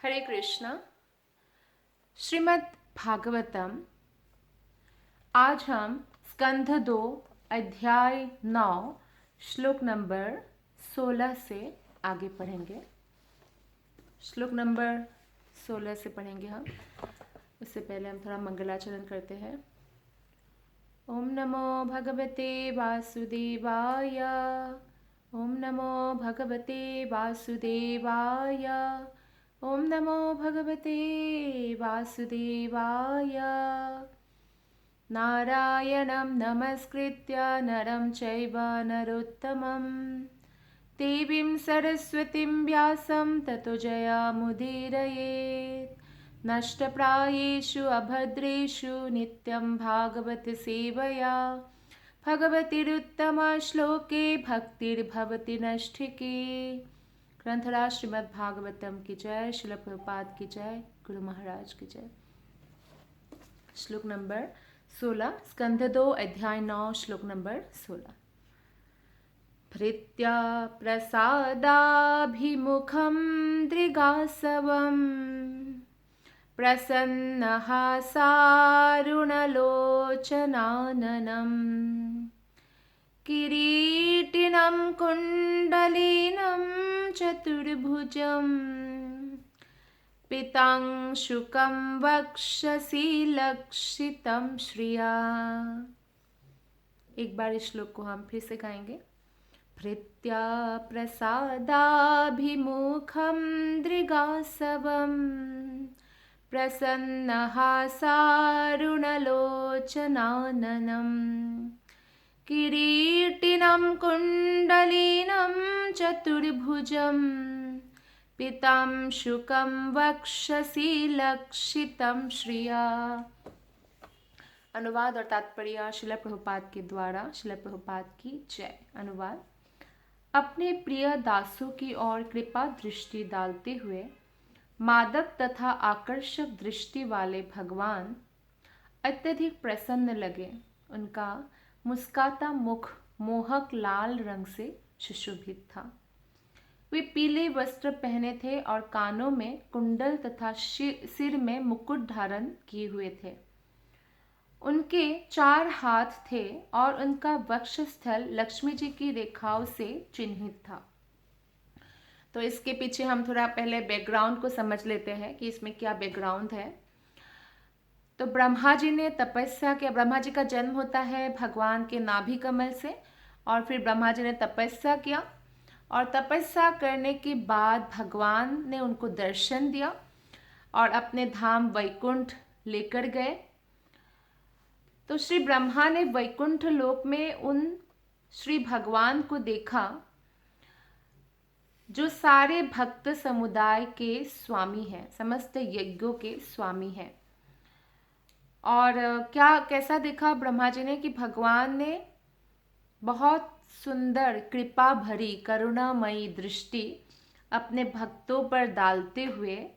हरे कृष्णा। श्रीमद् भागवतम। आज हम स्कंध 2 अध्याय 9 श्लोक नंबर 16 से आगे पढ़ेंगे। श्लोक नंबर 16 से पढ़ेंगे हम। उससे पहले हम थोड़ा मंगलाचरण करते हैं। ओम नमो भगवते वासुदेवाय। ओम नमो भगवते वासुदेवाय। ओम नमो भगवते वासुदेवाय। नारायणं नमस्कृत्य नरं चैव नरोत्तमं देवीं सरस्वतीं व्यासं ततो जयमुदीरयेत्। नष्टप्रायेषु अभद्रेषु नित्यं भागवत सेवया भगवतीरुत्तमश्लोके भक्तिर्भवति नष्टिके। ग्रंथराज श्रीमद् भागवतम की जय। श्रील प्रभुपाद की जय। गुरु महाराज की जय। श्लोक नंबर 16 स्कंध 2 अध्याय 9 श्लोक नंबर 16। भृत्या प्रसादाभिमुखं दृगासवं प्रसन्नहासारुणलोचनाननं किरीटिनं कुण्डलिनं चतुर्भुजं पीतांशुकं वक्षसि लक्षितं श्रिया। एक बार इस श्लोक को हम फिर से गाएंगे। भृत्या प्रसादाभिमुखं दृगासवं प्रसन्नहासारुणलोचनाननं किरीटिनं कुण्डलिनं चतुर्भुजं पीतांशुकं वक्षसि लक्षितं श्रिया। अनुवाद और तात्पर्य श्रील प्रभुपाद के द्वारा। श्रील प्रभुपाद की जय। अनुवाद। अपने प्रिय दासों की ओर कृपा दृष्टि डालते हुए मादक तथा आकर्षक दृष्टि वाले भगवान अत्यधिक प्रसन्न लगे। उनका मुस्काता मुख मोहक लाल रंग से सुशोभित था। वे पीले वस्त्र पहने थे और कानों में कुंडल तथा सिर में मुकुट धारण किए हुए थे। उनके 4 हाथ थे और उनका वक्षस्थल लक्ष्मी जी की रेखाओं से चिन्हित था। तो इसके पीछे हम थोड़ा पहले बैकग्राउंड को समझ लेते हैं कि इसमें क्या बैकग्राउंड है। तो ब्रह्मा जी ने तपस्या किया। ब्रह्मा जी का जन्म होता है भगवान के नाभि कमल से, और फिर ब्रह्मा जी ने तपस्या किया, और तपस्या करने के बाद भगवान ने उनको दर्शन दिया और अपने धाम वैकुंठ लेकर गए। तो श्री ब्रह्मा ने वैकुंठ लोक में उन श्री भगवान को देखा जो सारे भक्त समुदाय के स्वामी हैं, समस्त यज्ञों के स्वामी हैं। और कैसा देखा ब्रह्मा जी ने कि भगवान ने बहुत सुंदर कृपा भरी करुणामयी दृष्टि अपने भक्तों पर डालते हुए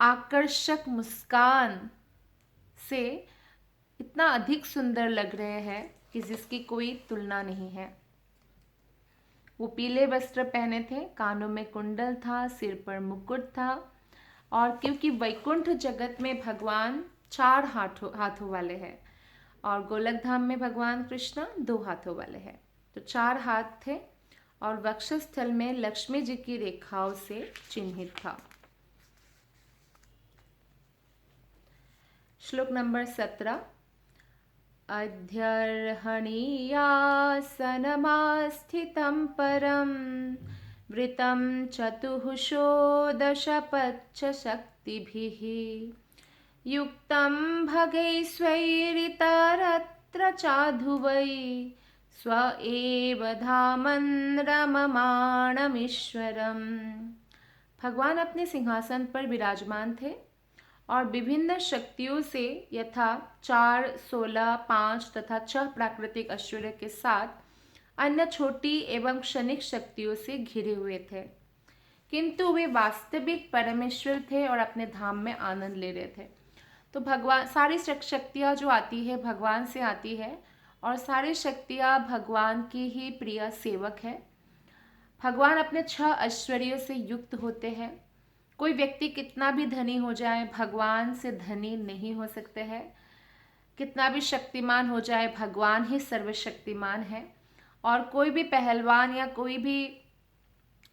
आकर्षक मुस्कान से इतना अधिक सुंदर लग रहे हैं कि जिसकी कोई तुलना नहीं है। वो पीले वस्त्र पहने थे, कानों में कुंडल था, सिर पर मुकुट था, और क्योंकि वैकुंठ जगत में भगवान 4 हाथों वाले हैं और गोलक धाम में भगवान कृष्ण 2 हाथों वाले हैं, तो 4 हाथ थे और वक्षस्थल में लक्ष्मी जी की रेखाओं से चिन्हित था। श्लोक नंबर 17। अध्यर्हणीयासनमास्थितं परं वृतं चतुःषोडशपक्षशक्तिभिः युक्तं भगैश्वैरितरत्र चाधुवै स्व एव धामन् रममाणमीश्वरम्। भगवान अपने सिंहासन पर विराजमान थे और विभिन्न शक्तियों से यथा 4, 16, 5 तथा 6 प्राकृतिक ऐश्वर्य के साथ अन्य छोटी एवं क्षणिक शक्तियों से घिरे हुए थे, किंतु वे वास्तविक परमेश्वर थे और अपने धाम में आनंद ले रहे थे। तो भगवान, सारी शक्तियाँ जो आती है भगवान से आती है, और सारी शक्तियाँ भगवान की ही प्रिय सेवक है। भगवान अपने 6 ऐश्वर्यों से युक्त होते हैं। कोई व्यक्ति कितना भी धनी हो जाए, भगवान से धनी नहीं हो सकते हैं। कितना भी शक्तिमान हो जाए, भगवान ही सर्वशक्तिमान है। और कोई भी पहलवान या कोई भी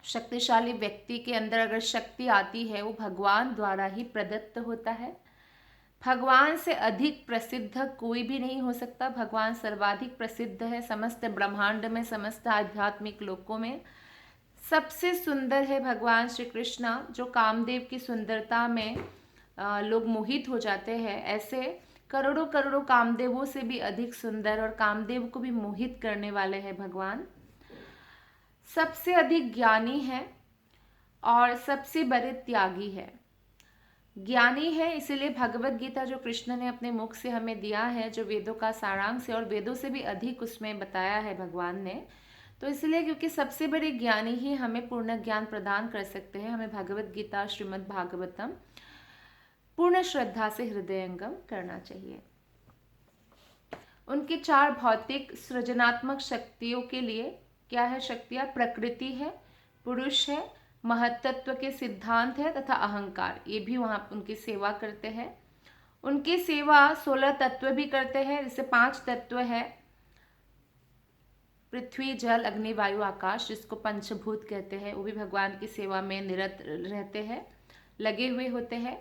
शक्तिशाली व्यक्ति के अंदर अगर शक्ति आती है, वो भगवान द्वारा ही प्रदत्त होता है। भगवान से अधिक प्रसिद्ध कोई भी नहीं हो सकता। भगवान सर्वाधिक प्रसिद्ध है समस्त ब्रह्मांड में, समस्त आध्यात्मिक लोकों में। सबसे सुंदर है भगवान श्री कृष्ण, जो कामदेव की सुंदरता में लोग मोहित हो जाते हैं। ऐसे करोड़ों करोड़ों कामदेवों से भी अधिक सुंदर और कामदेव को भी मोहित करने वाले हैं भगवान। सबसे अधिक ज्ञानी है और सबसे बड़े त्यागी है। ज्ञानी है इसीलिए भगवत गीता जो कृष्ण ने अपने मुख से हमें दिया है, जो वेदों का सारांश है और वेदों से भी अधिक उसमें बताया है भगवान ने, तो इसलिए क्योंकि सबसे बड़े ज्ञानी ही हमें पूर्ण ज्ञान प्रदान कर सकते हैं। हमें भगवत गीता, श्रीमद् भागवतम पूर्ण श्रद्धा से हृदयंगम करना चाहिए। उनके 4 भौतिक सृजनात्मक शक्तियों के लिए क्या है शक्तियाँ? प्रकृति है, पुरुष है, महत्त्व के सिद्धांत है तथा अहंकार। ये भी वहाँ उनकी सेवा करते हैं। उनकी सेवा 16 तत्व भी करते हैं। जैसे 5 तत्व है, पृथ्वी, जल, अग्नि, वायु, आकाश, जिसको पंचभूत कहते हैं, वो भी भगवान की सेवा में निरत रहते हैं, लगे हुए होते हैं।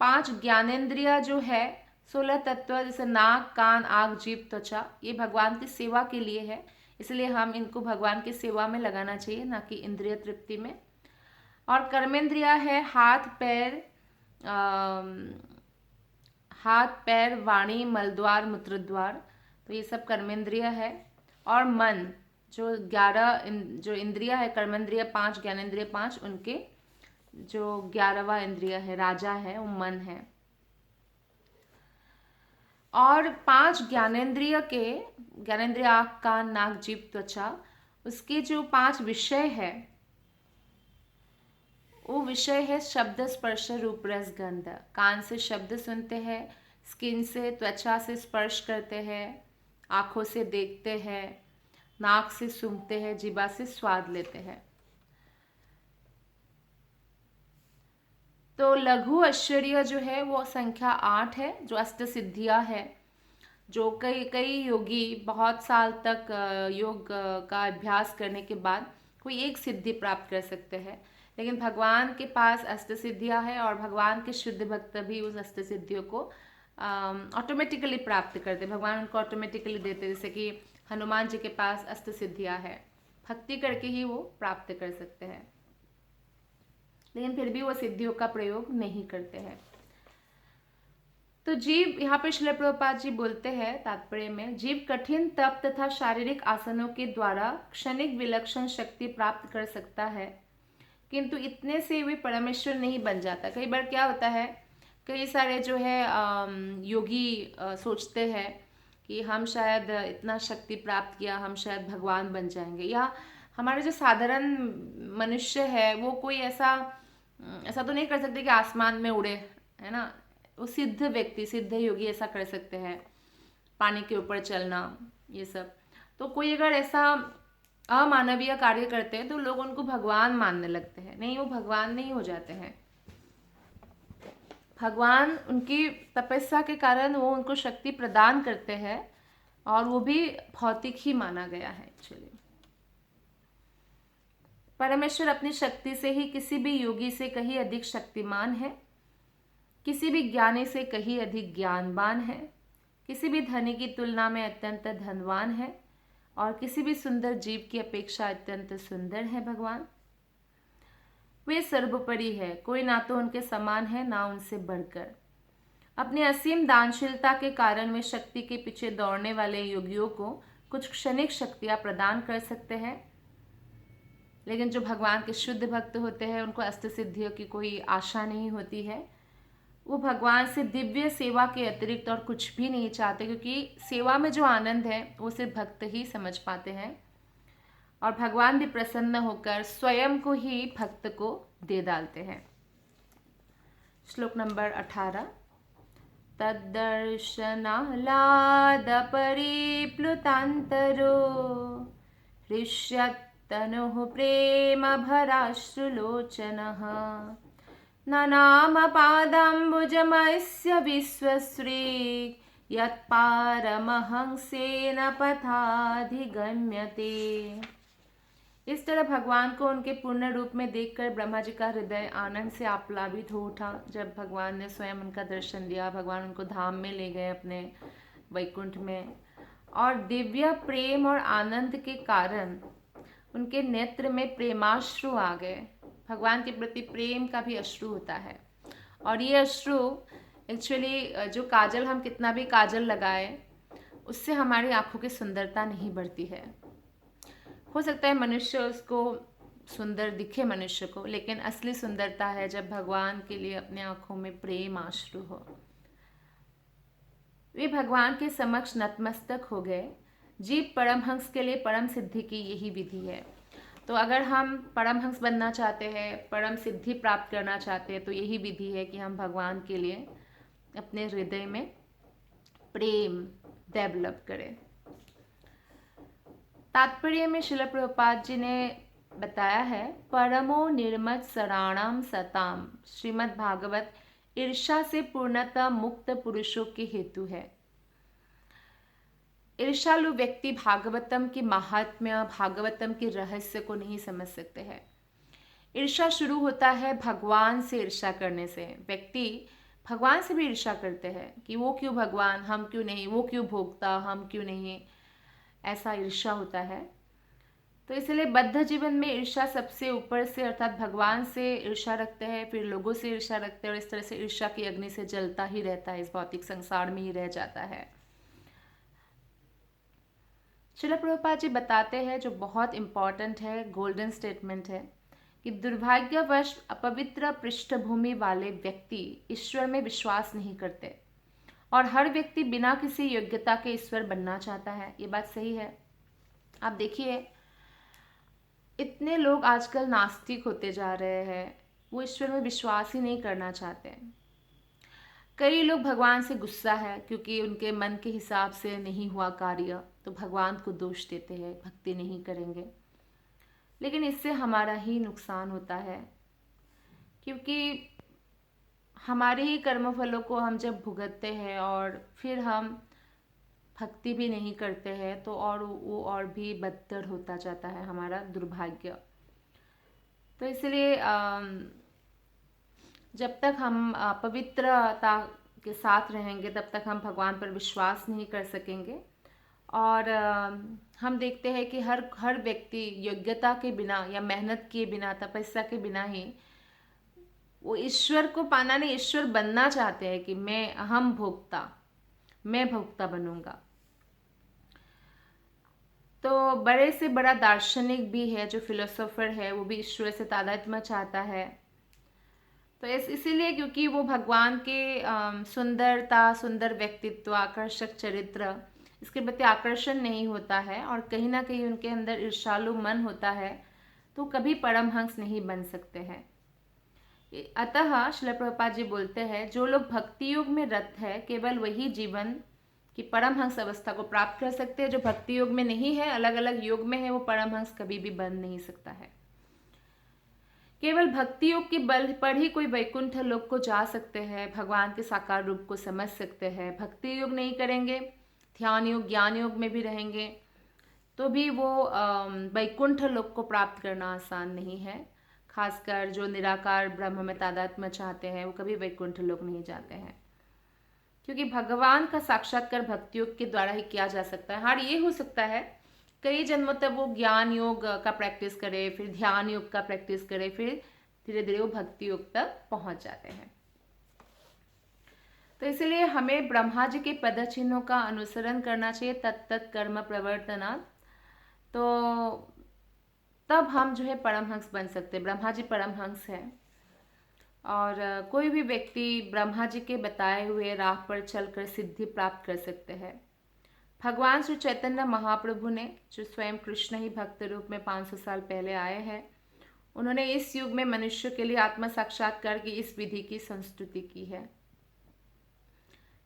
5 ज्ञानेंद्रिय जो है, 16 तत्व जैसे नाक, कान, आँख, जीभ, त्वचा, ये भगवान की सेवा के लिए है। इसलिए हम इनको भगवान की सेवा में लगाना चाहिए, ना कि इंद्रिय तृप्ति में। और कर्मेंद्रिय है हाथ, पैर, वाणी, मलद्वार, मूत्रद्वार, तो ये सब कर्मेंद्रिय है। और मन, जो 11 जो इंद्रिय है, कर्मेंद्रिय 5, ज्ञानेंद्रिय 5, उनके जो 11वां इंद्रिय है, राजा है, वो मन है। और 5 ज्ञानेंद्रिय आँख, कान, नाक, जीभ, त्वचा, उसके जो 5 विषय है, वो विषय है शब्द, स्पर्श, रूप, रस, गंध। कान से शब्द सुनते हैं, स्किन से, त्वचा से स्पर्श करते हैं, आँखों से देखते हैं, नाक से सूंघते हैं, जीभा से स्वाद लेते हैं। तो लघु ऐश्वर्य जो है वो संख्या 8 है, जो अष्ट सिद्धियाँ है, जो कई योगी बहुत साल तक योग का अभ्यास करने के बाद कोई एक सिद्धि प्राप्त कर सकते हैं। लेकिन भगवान के पास अष्ट सिद्धियाँ है और भगवान के शुद्ध भक्त भी उस अष्ट सिद्धियों को ऑटोमेटिकली प्राप्त करते। भगवान उनको ऑटोमेटिकली देते, जैसे कि हनुमान जी के पास अष्ट सिद्धियाँ है, भक्ति करके ही वो प्राप्त कर सकते हैं, लेकिन फिर भी वो सिद्धियों का प्रयोग नहीं करते हैं। तो जीव, यहाँ पे श्रील प्रभुपाद जी बोलते हैं तात्पर्य में, जीव कठिन तप तथा शारीरिक आसनों के द्वारा क्षणिक विलक्षण शक्ति प्राप्त कर सकता है, किंतु इतने से वे परमेश्वर नहीं बन जाता। कई बार क्या होता है, कई सारे जो है योगी सोचते हैं कि हम शायद इतना शक्ति प्राप्त किया, हम शायद भगवान बन जाएंगे, या हमारे जो साधारण मनुष्य है वो कोई ऐसा तो नहीं कर सकते कि आसमान में उड़े, है ना। वो सिद्ध व्यक्ति, सिद्ध योगी ऐसा कर सकते हैं, पानी के ऊपर चलना, ये सब। तो कोई अगर ऐसा अमानवीय कार्य करते हैं तो लोग उनको भगवान मानने लगते हैं। नहीं, वो भगवान नहीं हो जाते हैं। भगवान उनकी तपस्या के कारण वो उनको शक्ति प्रदान करते हैं, और वो भी भौतिक ही माना गया है एक्चुअली। परमेश्वर अपनी शक्ति से ही किसी भी योगी से कहीं अधिक शक्तिमान है, किसी भी ज्ञानी से कहीं अधिक ज्ञानवान है, किसी भी धनी की तुलना में अत्यंत धनवान है, और किसी भी सुंदर जीव की अपेक्षा अत्यंत सुंदर है भगवान। वे सर्वोपरि है, कोई ना तो उनके समान है ना उनसे बढ़कर। अपनी असीम दानशीलता के कारण वे शक्ति के पीछे दौड़ने वाले योगियों को कुछ क्षणिक शक्तियाँ प्रदान कर सकते हैं, लेकिन जो भगवान के शुद्ध भक्त होते हैं उनको अष्ट सिद्धियों की कोई आशा नहीं होती है। वो भगवान से दिव्य सेवा के अतिरिक्त और कुछ भी नहीं चाहते, क्योंकि सेवा में जो आनंद है वो सिर्फ भक्त ही समझ पाते हैं, और भगवान भी प्रसन्न होकर स्वयं को ही भक्त को दे डालते हैं। श्लोक नंबर 18। तद्दर्शनाह्लाद परिप्लुतान्तरो हृष्यत्तनुः प्रेम भराश्रुलोचनः न नाम पादाम्बुजमस्य विश्वश्री यत्पारमहंसेन पथाधिगम्यते। इस तरह भगवान को उनके पूर्ण रूप में देखकर ब्रह्मा जी का हृदय आनंद से आप्लावित हो उठा। जब भगवान ने स्वयं उनका दर्शन दिया, भगवान उनको धाम में ले गए अपने वैकुंठ में, और दिव्य प्रेम और आनंद के कारण उनके नेत्र में प्रेमाश्रु आ गए। भगवान के प्रति प्रेम का भी अश्रु होता है, और ये अश्रु एक्चुअली जो काजल, हम कितना भी काजल लगाए उससे हमारी आंखों की सुंदरता नहीं बढ़ती है। हो सकता है मनुष्य उसको सुंदर दिखे मनुष्य को, लेकिन असली सुंदरता है जब भगवान के लिए अपने आंखों में प्रेम आश्रु हो। वे भगवान के समक्ष नतमस्तक हो गए। जीव परमहंस के लिए परम सिद्धि की यही विधि है। तो अगर हम परमहंस बनना चाहते हैं, परम सिद्धि प्राप्त करना चाहते हैं, तो यही विधि है कि हम भगवान के लिए अपने हृदय में प्रेम डेवलप करें। तात्पर्य में श्रील प्रभुपाद जी ने बताया है, परमो निर्मत सराणाम सताम श्रीमद् भागवत ईर्ष्या से पूर्णतः मुक्त पुरुषों के हेतु है। ईर्ष्यालु व्यक्ति भागवतम की महात्म्य, भागवतम के रहस्य को नहीं समझ सकते हैं। ईर्ष्या शुरू होता है भगवान से ईर्ष्या करने से। व्यक्ति भगवान से भी ईर्ष्या करते हैं कि वो क्यों भगवान, हम क्यों नहीं, वो क्यों भोगता, हम क्यों नहीं, ऐसा ईर्ष्या होता है। तो इसलिए बद्ध जीवन में ईर्ष्या सबसे ऊपर से, अर्थात भगवान से ईर्ष्या रखते हैं, फिर लोगों से ईर्ष्या रखते हैं, और इस तरह से ईर्ष्या की अग्नि से जलता ही रहता है, इस भौतिक संसार में ही रह जाता है। श्रील प्रभुपाद जी बताते हैं, जो बहुत इंपॉर्टेंट है, गोल्डन स्टेटमेंट है, कि दुर्भाग्यवश अपवित्र पृष्ठभूमि वाले व्यक्ति ईश्वर में विश्वास नहीं करते, और हर व्यक्ति बिना किसी योग्यता के ईश्वर बनना चाहता है। ये बात सही है। आप देखिए, इतने लोग आजकल नास्तिक होते जा रहे हैं, वो ईश्वर में विश्वास ही नहीं करना चाहते। कई लोग भगवान से गुस्सा है क्योंकि उनके मन के हिसाब से नहीं हुआ कार्य, तो भगवान को दोष देते हैं, भक्ति नहीं करेंगे। लेकिन इससे हमारा ही नुकसान होता है, क्योंकि हमारे ही कर्मफलों को हम जब भुगतते हैं और फिर हम भक्ति भी नहीं करते हैं, तो और वो और भी बदतर होता जाता है, हमारा दुर्भाग्य। तो इसलिए जब तक हम पवित्रता के साथ रहेंगे, तब तक हम भगवान पर विश्वास नहीं कर सकेंगे। और हम देखते हैं कि हर व्यक्ति योग्यता के बिना या मेहनत किए बिना, तपस्या के बिना ही वो ईश्वर को पाना नहीं, ईश्वर बनना चाहते हैं कि मैं भोक्ता बनूंगा। तो बड़े से बड़ा दार्शनिक भी है, जो फिलोसोफर है, वो भी ईश्वर से तादात्म्य चाहता है। तो इसीलिए क्योंकि वो भगवान के सुंदरता, सुंदर व्यक्तित्व, आकर्षक चरित्र, इसके प्रति आकर्षण नहीं होता है, और कहीं ना कहीं उनके अंदर ईर्ष्यालु मन होता है, तो कभी परमहंस नहीं बन सकते हैं। अतः श्रील प्रभुपाद जी बोलते हैं, जो लोग भक्ति योग में रत है, केवल वही जीवन की परमहंस अवस्था को प्राप्त कर सकते हैं। जो भक्ति योग में नहीं है, अलग अलग योग में है, वो परमहंस कभी भी बन नहीं सकता है। केवल भक्ति योग के बल पर ही कोई वैकुंठ लोक को जा सकते हैं, भगवान के साकार रूप को समझ सकते हैं। भक्ति योग नहीं करेंगे, ध्यान योग, ज्ञान योग में भी रहेंगे, तो भी वो वैकुंठ लोक को प्राप्त करना आसान नहीं है। खासकर जो निराकार ब्रह्म में तादात्म्य चाहते हैं, वो कभी वैकुंठ लोक नहीं जाते हैं, क्योंकि भगवान का साक्षात्कार भक्ति योग के द्वारा ही किया जा सकता है। हाँ, ये हो सकता है कई जन्मों तक वो ज्ञान योग का प्रैक्टिस करे, फिर ध्यान योग का प्रैक्टिस करे, फिर धीरे धीरे वो भक्ति योग तक पहुंच जाते हैं। तो इसलिए हमें ब्रह्मा जी के पद चिन्हों का अनुसरण करना चाहिए, तत्त कर्म प्रवर्तनात्। तो तब हम जो है परमहंस बन सकते हैं। ब्रह्मा जी परमहंस है, और कोई भी व्यक्ति ब्रह्मा जी के बताए हुए राह पर चलकर सिद्धि प्राप्त कर सकते हैं। भगवान श्री चैतन्य महाप्रभु ने, जो स्वयं कृष्ण ही भक्त रूप में 500 साल पहले आए हैं, उन्होंने इस युग में मनुष्य के लिए आत्म साक्षात्कार की इस विधि की संस्तुति की है।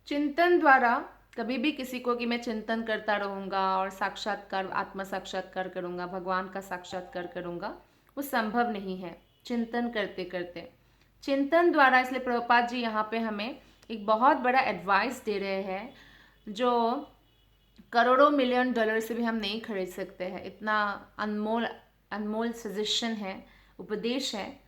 चिंतन द्वारा कभी भी किसी को कि मैं चिंतन करता रहूंगा और साक्षात्कार, आत्म साक्षात्कार करूंगा, भगवान का साक्षात्कार करूंगा, वो संभव नहीं है। चिंतन करते करते, चिंतन द्वारा, इसलिए प्रभुपाद जी यहाँ पे हमें एक बहुत बड़ा एडवाइस दे रहे हैं जो करोड़ों मिलियन डॉलर से भी हम नहीं खरीद सकते हैं। इतना अनमोल अनमोल सजेशन है, उपदेश है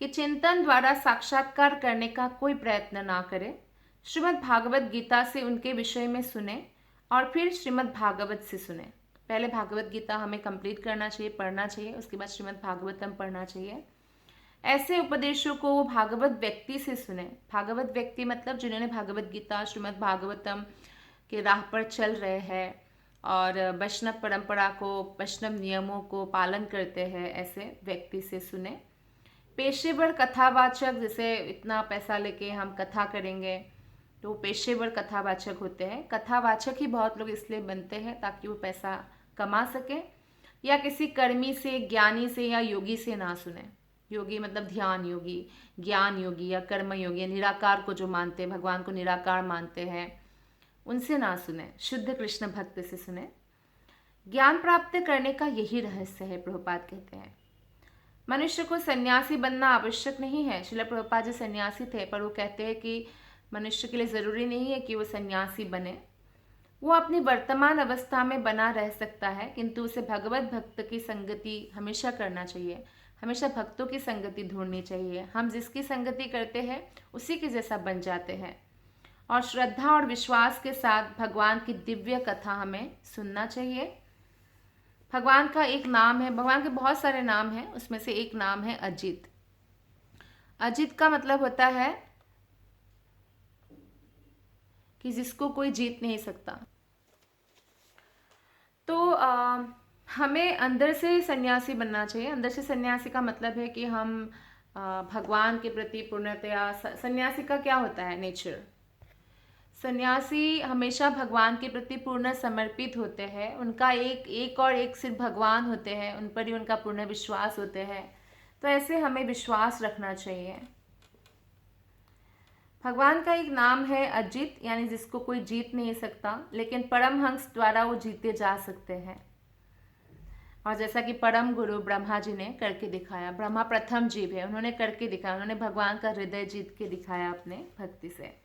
कि चिंतन द्वारा साक्षात्कार करने का कोई प्रयत्न ना करें। श्रीमद् भागवत गीता से उनके विषय में सुने और फिर श्रीमद् भागवत से सुने। पहले भागवत गीता हमें कंप्लीट करना चाहिए, पढ़ना चाहिए, उसके बाद श्रीमद् भागवतम पढ़ना चाहिए। ऐसे उपदेशों को वो भागवत व्यक्ति से सुने। भागवत व्यक्ति मतलब जिन्होंने भागवत गीता, श्रीमद् भागवतम के राह पर चल रहे हैं और वैष्णव परंपरा को, वैष्णव नियमों को पालन करते हैं, ऐसे व्यक्ति से सुने। पेशेवर कथावाचक, जैसे इतना पैसा लेके हम कथा करेंगे तो पेशेवर कथावाचक होते हैं। कथावाचक ही बहुत लोग इसलिए बनते हैं ताकि वो पैसा कमा सके, या किसी कर्मी से, ज्ञानी से या योगी से ना सुने। योगी मतलब ध्यान योगी, ज्ञान योगी या कर्म योगी, निराकार को जो मानते हैं, भगवान को निराकार मानते हैं, उनसे ना सुने। शुद्ध कृष्ण भक्त से सुने। ज्ञान प्राप्त करने का यही रहस्य है, प्रभुपाद कहते हैं। मनुष्य को सन्यासी बनना आवश्यक नहीं है। श्रील प्रभुपाद जी सन्यासी थे, पर वो कहते हैं कि मनुष्य के लिए ज़रूरी नहीं है कि वो सन्यासी बने। वो अपनी वर्तमान अवस्था में बना रह सकता है, किंतु उसे भगवत भक्त की संगति हमेशा करना चाहिए। हमेशा भक्तों की संगति ढूंढनी चाहिए। हम जिसकी संगति करते हैं उसी के जैसा बन जाते हैं। और श्रद्धा और विश्वास के साथ भगवान की दिव्य कथा हमें सुनना चाहिए। भगवान का एक नाम है, भगवान के बहुत सारे नाम हैं, उसमें से एक नाम है अजित। अजित का मतलब होता है कि जिसको कोई जीत नहीं सकता। तो हमें अंदर से सन्यासी बनना चाहिए। अंदर से सन्यासी का मतलब है कि हम भगवान के प्रति पूर्णतया, सन्यासी का क्या होता है नेचर, सन्यासी हमेशा भगवान के प्रति पूर्ण समर्पित होते हैं। उनका एक और एक सिर्फ भगवान होते हैं, उन पर ही उनका पूर्ण विश्वास होते हैं। तो ऐसे हमें विश्वास रखना चाहिए। भगवान का एक नाम है अजित, यानी जिसको कोई जीत नहीं सकता, लेकिन परमहंस द्वारा वो जीते जा सकते हैं। और जैसा कि परम गुरु ब्रह्मा जी ने करके दिखाया, ब्रह्मा प्रथम जीव है, उन्होंने करके दिखाया, उन्होंने भगवान का हृदय जीत के दिखाया अपने भक्ति से।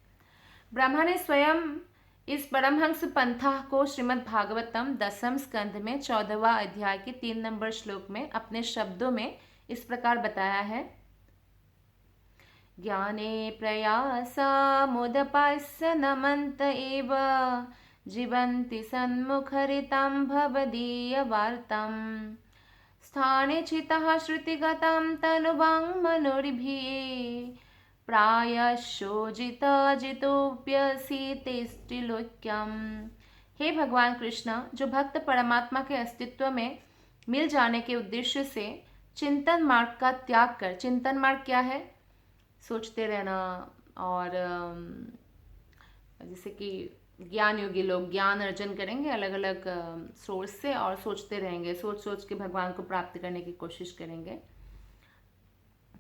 ब्रह्मा ने स्वयं इस परमहंस पंथा को श्रीमद् भागवतम 10वें स्कंध में 14वां अध्याय के 3 नंबर श्लोक में अपने शब्दों में इस प्रकार बताया है। ज्ञाने प्रयासा मुदपास्य नमन्त एव जीवन्ति सन्मुखरितं भवदीयवार्तं स्थाने चितः श्रुतिगतं तनुवां मनुर्भिः प्रायशोजित जितोप्यसीतेष्टिलोक्यम। हे भगवान कृष्ण, जो भक्त परमात्मा के अस्तित्व में मिल जाने के उद्देश्य से चिंतन मार्ग का त्याग कर, चिंतन मार्ग क्या है, सोचते रहना, और जैसे कि ज्ञान योगी लोग ज्ञान अर्जन करेंगे अलग अलग सोर्स से और सोचते रहेंगे, सोच सोच के भगवान को प्राप्त करने की कोशिश करेंगे।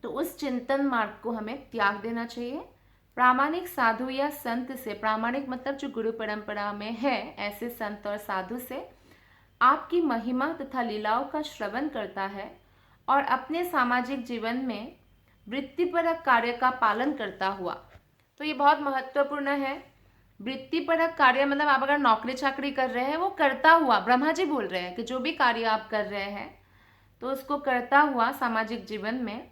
तो उस चिंतन मार्ग को हमें त्याग देना चाहिए। प्रामाणिक साधु या संत से, प्रामाणिक मतलब जो गुरु परंपरा में है, ऐसे संत और साधु से आपकी महिमा तथा लीलाओं का श्रवण करता है और अपने सामाजिक जीवन में वृत्तिपरक कार्य का पालन करता हुआ। तो ये बहुत महत्वपूर्ण है। वृत्तिपरक कार्य मतलब आप अगर नौकरी चाकरी कर रहे हैं, वो करता हुआ, ब्रह्मा जी बोल रहे हैं कि जो भी कार्य आप कर रहे हैं तो उसको करता हुआ सामाजिक जीवन में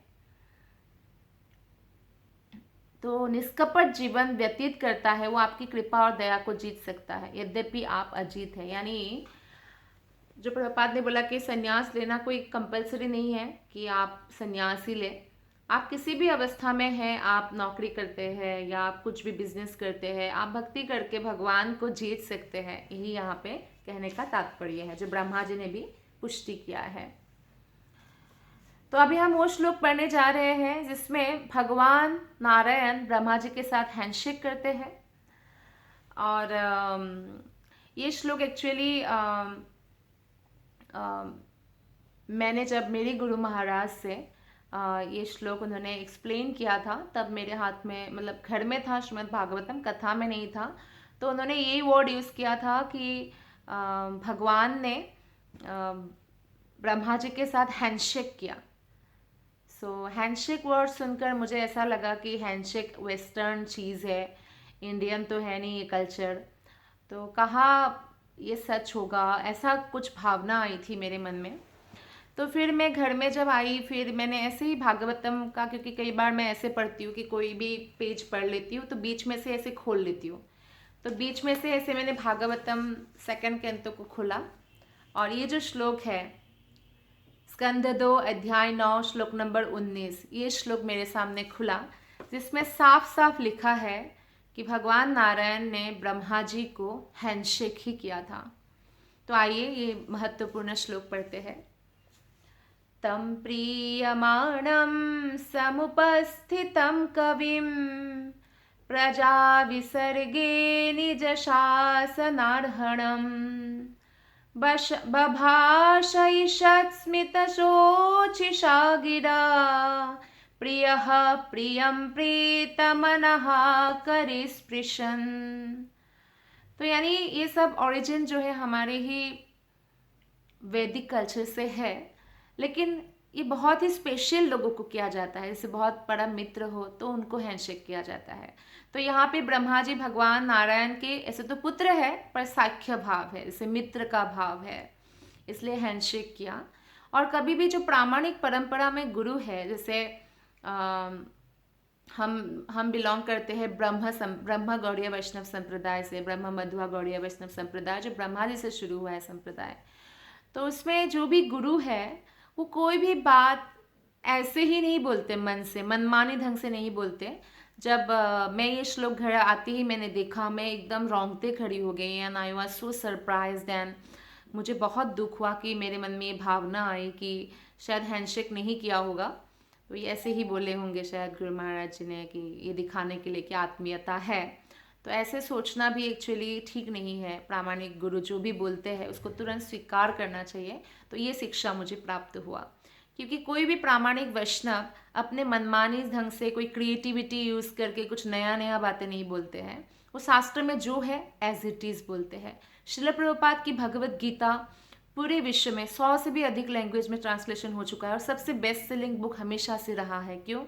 तो निष्कपट जीवन व्यतीत करता है, वो आपकी कृपा और दया को जीत सकता है यद्यपि आप अजीत हैं। यानी जो प्रभुपाद ने बोला कि संन्यास लेना कोई कंपलसरी नहीं है कि आप संन्यास ही लें। आप किसी भी अवस्था में हैं, आप नौकरी करते हैं या आप कुछ भी बिजनेस करते हैं, आप भक्ति करके भगवान को जीत सकते हैं। यही यहाँ पे कहने का तात्पर्य है, जो ब्रह्मा जी ने भी पुष्टि किया है। तो अभी हम वो श्लोक पढ़ने जा रहे हैं जिसमें भगवान नारायण ब्रह्मा जी के साथ हैंडशेक करते हैं। और ये श्लोक एक्चुअली मैंने जब मेरे गुरु महाराज से ये श्लोक उन्होंने एक्सप्लेन किया था, तब मेरे हाथ में, मतलब घर में था श्रीमद् भागवतम, कथा में नहीं था, तो उन्होंने यही वर्ड यूज़ किया था कि भगवान ने ब्रह्मा जी के साथ हैंडशेक किया। हैंडशेक वर्ड सुनकर मुझे ऐसा लगा कि हैंडशेक वेस्टर्न चीज़ है, इंडियन तो है नहीं ये कल्चर। तो कहा ये सच होगा, ऐसा कुछ भावना आई थी मेरे मन में। तो फिर मैं घर में जब आई, फिर मैंने ऐसे ही भागवतम का, क्योंकि कई बार मैं ऐसे पढ़ती हूँ कि कोई भी पेज पढ़ लेती हूँ तो बीच में से ऐसे खोल लेती हूँ। तो बीच में से ऐसे मैंने भागवतम सेकंड कैंतो को खोला, और ये जो श्लोक है स्कंद 2 अध्याय 9 श्लोक नंबर 19, ये श्लोक मेरे सामने खुला, जिसमें साफ साफ लिखा है कि भगवान नारायण ने ब्रह्मा जी को हैंडशेक ही किया था। तो आइए ये महत्वपूर्ण श्लोक पढ़ते हैं। तं प्रीयमाणं समुपस्थितं कविं प्रजाविसर्गे निजशासनार्हणम् बभाषयिषत्स्मितशोचिषा गिरा प्रियः प्रियं प्रीतमनः करिस्पृशन्। तो यानी ये सब ओरिजिन जो है हमारे ही वैदिक कल्चर से है, लेकिन ये बहुत ही स्पेशल लोगों को किया जाता है। जैसे बहुत बड़ा मित्र हो तो उनको हैंडशेक किया जाता है। तो यहाँ पे ब्रह्मा जी भगवान नारायण के ऐसे तो पुत्र है पर साख्य भाव है, जैसे मित्र का भाव है, इसलिए हैंडशेक किया। और कभी भी जो प्रामाणिक परंपरा में गुरु है, जैसे हम बिलोंग करते हैं ब्रह्म गौड़ीय वैष्णव संप्रदाय से, ब्रह्म मध्वा गौड़ीय वैष्णव संप्रदाय जो ब्रह्मा जी से शुरू हुआ है संप्रदाय। तो उसमें जो भी गुरु है वो कोई भी बात ऐसे ही नहीं बोलते, मन से मनमानी ढंग से नहीं बोलते। जब मैं ये श्लोक घर आते ही मैंने देखा, मैं एकदम रोंगटे खड़ी हो गई and I was so surprised. And मुझे बहुत दुख हुआ कि मेरे मन में ये भावना आई कि शायद हैंडशेक नहीं किया होगा, तो ये ऐसे ही बोले होंगे शायद गुरु महाराज जी ने कि ये दिखाने के लिए कि आत्मीयता है। तो ऐसे सोचना भी एक्चुअली ठीक नहीं है। प्रामाणिक गुरु जो भी बोलते हैं उसको तुरंत स्वीकार करना चाहिए। तो ये शिक्षा मुझे प्राप्त हुआ, क्योंकि कोई भी प्रामाणिक वैष्णव अपने मनमानी ढंग से कोई क्रिएटिविटी यूज़ करके कुछ नया नया बातें नहीं बोलते हैं। वो शास्त्र में जो है एज इट इज़ बोलते हैं। श्रील प्रभुपाद की भगवत गीता पूरे विश्व में 100 से भी अधिक लैंग्वेज में ट्रांसलेशन हो चुका है और सबसे बेस्ट सेलिंग बुक हमेशा से रहा है। क्यों?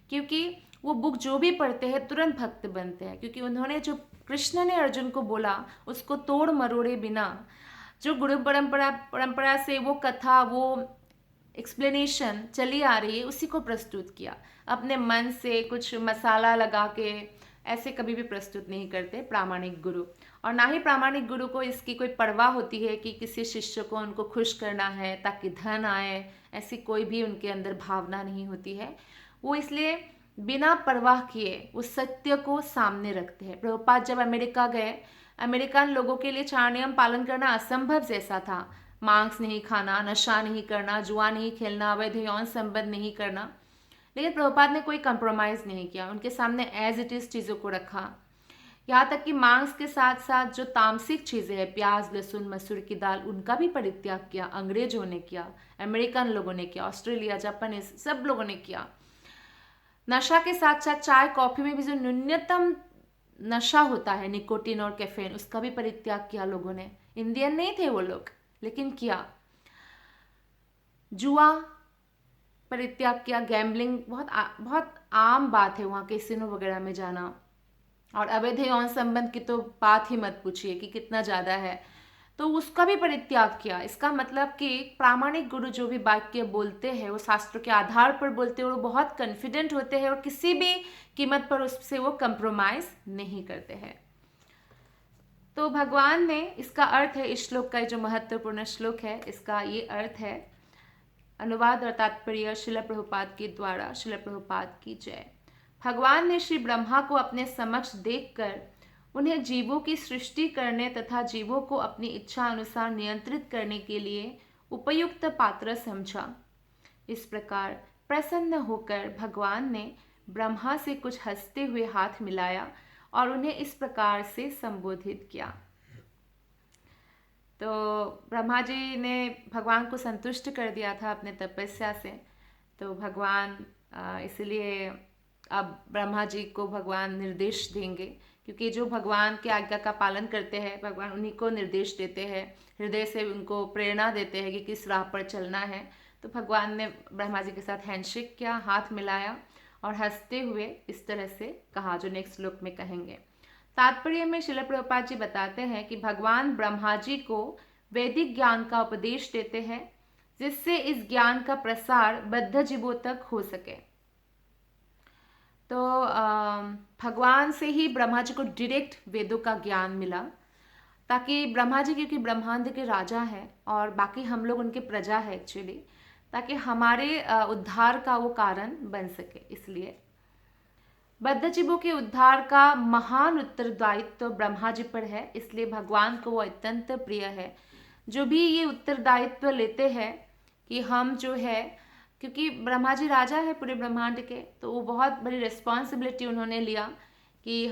क्योंकि वो बुक जो भी पढ़ते हैं तुरंत भक्त बनते हैं, क्योंकि उन्होंने जो कृष्ण ने अर्जुन को बोला उसको तोड़ मरोड़े बिना, जो गुरु परंपरा से वो कथा, वो एक्सप्लेनेशन चली आ रही है, उसी को प्रस्तुत किया। अपने मन से कुछ मसाला लगा के ऐसे कभी भी प्रस्तुत नहीं करते प्रामाणिक गुरु। और ना ही प्रामाणिक गुरु को इसकी कोई परवाह होती है कि किसी शिष्य को उनको खुश करना है ताकि धन आए, ऐसी कोई भी उनके अंदर भावना नहीं होती है। वो इसलिए बिना परवाह किए उस सत्य को सामने रखते हैं। प्रभुपाद जब अमेरिका गए, अमेरिकन लोगों के लिए 4 नियम पालन करना असंभव जैसा था। मांस नहीं खाना, नशा नहीं करना, जुआ नहीं खेलना, अवैध यौन संबंध नहीं करना। लेकिन प्रभुपाद ने कोई कंप्रोमाइज़ नहीं किया, उनके सामने एज इट इज़ चीज़ों को रखा। यहाँ तक कि मांस के साथ साथ जो तामसिक चीज़ें हैं, प्याज, लहसुन, मसूर की दाल, उनका भी परित्याग किया। अंग्रेजों ने किया, अमेरिकन लोगों ने किया, ऑस्ट्रेलिया, जापानीज, सब लोगों ने किया। नशा के साथ साथ चाय कॉफ़ी में भी जो न्यूनतम नशा होता है, निकोटीन और कैफीन, उसका भी परित्याग किया लोगों ने। इंडियन नहीं थे वो लोग, लेकिन किया। जुआ परित्याग किया। गैम्बलिंग बहुत आम बात है वहाँ कैसीनो वगैरह में जाना। और अवैध यौन संबंध की तो बात ही मत पूछिए कि कितना ज़्यादा है, तो उसका भी परित्याग किया। इसका मतलब कि प्रामाणिक गुरु जो भी वाक्य बोलते हैं वो शास्त्र के आधार पर बोलते हैं और वो बहुत कॉन्फिडेंट होते हैं और किसी भी कीमत पर उससे वो कंप्रोमाइज़ नहीं करते हैं। तो भगवान ने, इसका अर्थ है, इस श्लोक का जो महत्वपूर्ण श्लोक है, इसका ये अर्थ है। अनुवाद और तात्पर्य श्रील प्रभुपाद के द्वारा। श्रील प्रभुपाद की जय। भगवान ने श्री ब्रह्मा को अपने समक्ष देखकर उन्हें जीवों की सृष्टि करने तथा जीवों को अपनी इच्छा अनुसार नियंत्रित करने के लिए उपयुक्त पात्र समझा। इस प्रकार प्रसन्न होकर भगवान ने ब्रह्मा से कुछ हंसते हुए हाथ मिलाया और उन्हें इस प्रकार से संबोधित किया। तो ब्रह्मा जी ने भगवान को संतुष्ट कर दिया था अपने तपस्या से। तो भगवान इसलिए अब ब्रह्मा जी को भगवान निर्देश देंगे, क्योंकि जो भगवान के आज्ञा का पालन करते हैं भगवान उन्हीं को निर्देश देते हैं, हृदय से उनको प्रेरणा देते हैं कि किस राह पर चलना है। तो भगवान ने ब्रह्मा जी के साथ हैंडशेक किया, हाथ मिलाया और हंसते हुए इस तरह से कहा, जो नेक्स्ट श्लोक में कहेंगे। तात्पर्य में श्रील प्रभुपाद जी बताते हैं कि भगवान ब्रह्मा जी को वैदिक ज्ञान का उपदेश देते हैं, जिससे इस ज्ञान का प्रसार बद्ध जीवों तक हो सके। तो भगवान से ही ब्रह्मा जी को डायरेक्ट वेदों का ज्ञान मिला, ताकि ब्रह्मा जी, क्योंकि ब्रह्मांड के राजा हैं और बाकी हम लोग उनके प्रजा है एक्चुअली, ताकि हमारे उद्धार का वो कारण बन सके। इसलिए बद्ध जीवों के उद्धार का महान उत्तरदायित्व तो ब्रह्मा जी पर है, इसलिए भगवान को वो अत्यंत प्रिय है। जो भी ये उत्तरदायित्व लेते हैं कि हम जो है, क्योंकि ब्रह्मा जी राजा है पूरे ब्रह्मांड के, तो वो बहुत बड़ी रिस्पॉन्सिबिलिटी उन्होंने लिया कि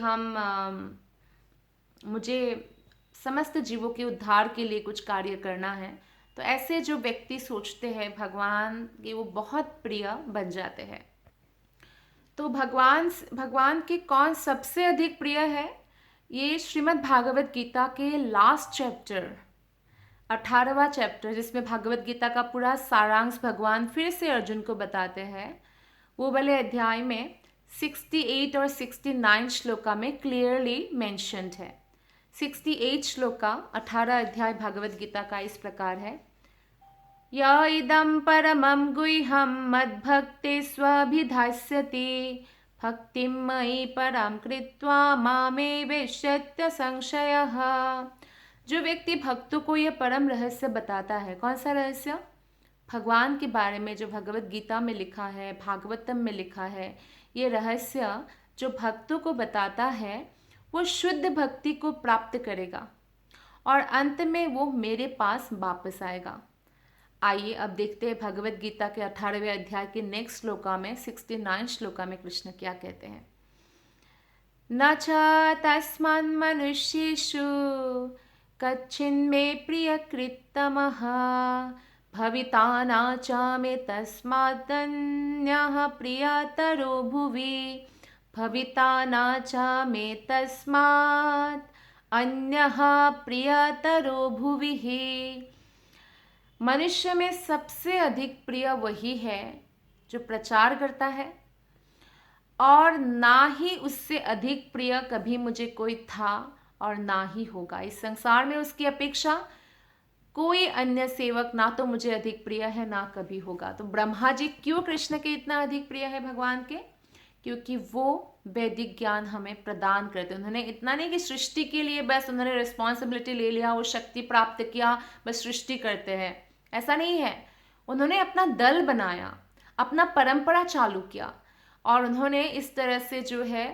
मुझे समस्त जीवों के उद्धार के लिए कुछ कार्य करना है। तो ऐसे जो व्यक्ति सोचते हैं भगवान के, वो बहुत प्रिय बन जाते हैं। तो भगवान के कौन सबसे अधिक प्रिय है? ये श्रीमद् भागवत गीता के लास्ट चैप्टर, 18वां चैप्टर, जिसमें भागवत गीता का पूरा सारांश भगवान फिर से अर्जुन को बताते हैं, वो वाले अध्याय में 68 और 69 श्लोका में क्लियरली मेंशन्ड है। 68 श्लोका 18 अध्याय भागवत गीता का इस प्रकार है। य इदं परमं गुह्यं मद्भक्ति स्वभिधास्यति भक्तिं मयि परं कृत्वा मामे वेश्यत्य संशयः। जो व्यक्ति भक्तों को यह परम रहस्य बताता है, कौन सा रहस्य? भगवान के बारे में जो भगवत गीता में लिखा है, भागवतम में लिखा है, ये रहस्य जो भक्तों को बताता है, वो शुद्ध भक्ति को प्राप्त करेगा और अंत में वो मेरे पास वापस आएगा। आइए अब देखते हैं भगवत गीता के 18वें अध्याय के नेक्स्ट श्लोका में, 69 श्लोका में कृष्ण क्या कहते हैं। न च तस्मान् मनुष्येषु कच्छिन्मे प्रियकृत्तमः भविता न च मे तस्मादन्यः प्रियतरो भुवि भविता न च मे तस्मात् अन्यः प्रियतरो भुवि। मनुष्य में सबसे अधिक प्रिय वही है जो प्रचार करता है, और ना ही उससे अधिक प्रिय कभी मुझे कोई था और ना ही होगा। इस संसार में उसकी अपेक्षा कोई अन्य सेवक ना तो मुझे अधिक प्रिय है, ना कभी होगा। तो ब्रह्मा जी क्यों कृष्ण के इतना अधिक प्रिय है भगवान के? क्योंकि वो वैदिक ज्ञान हमें प्रदान करते। उन्होंने इतना नहीं कि सृष्टि के लिए बस उन्होंने रिस्पॉन्सिबिलिटी ले लिया, वो शक्ति प्राप्त किया, बस सृष्टि करते हैं, ऐसा नहीं है। उन्होंने अपना दल बनाया, अपना परंपरा चालू किया, और उन्होंने इस तरह से जो है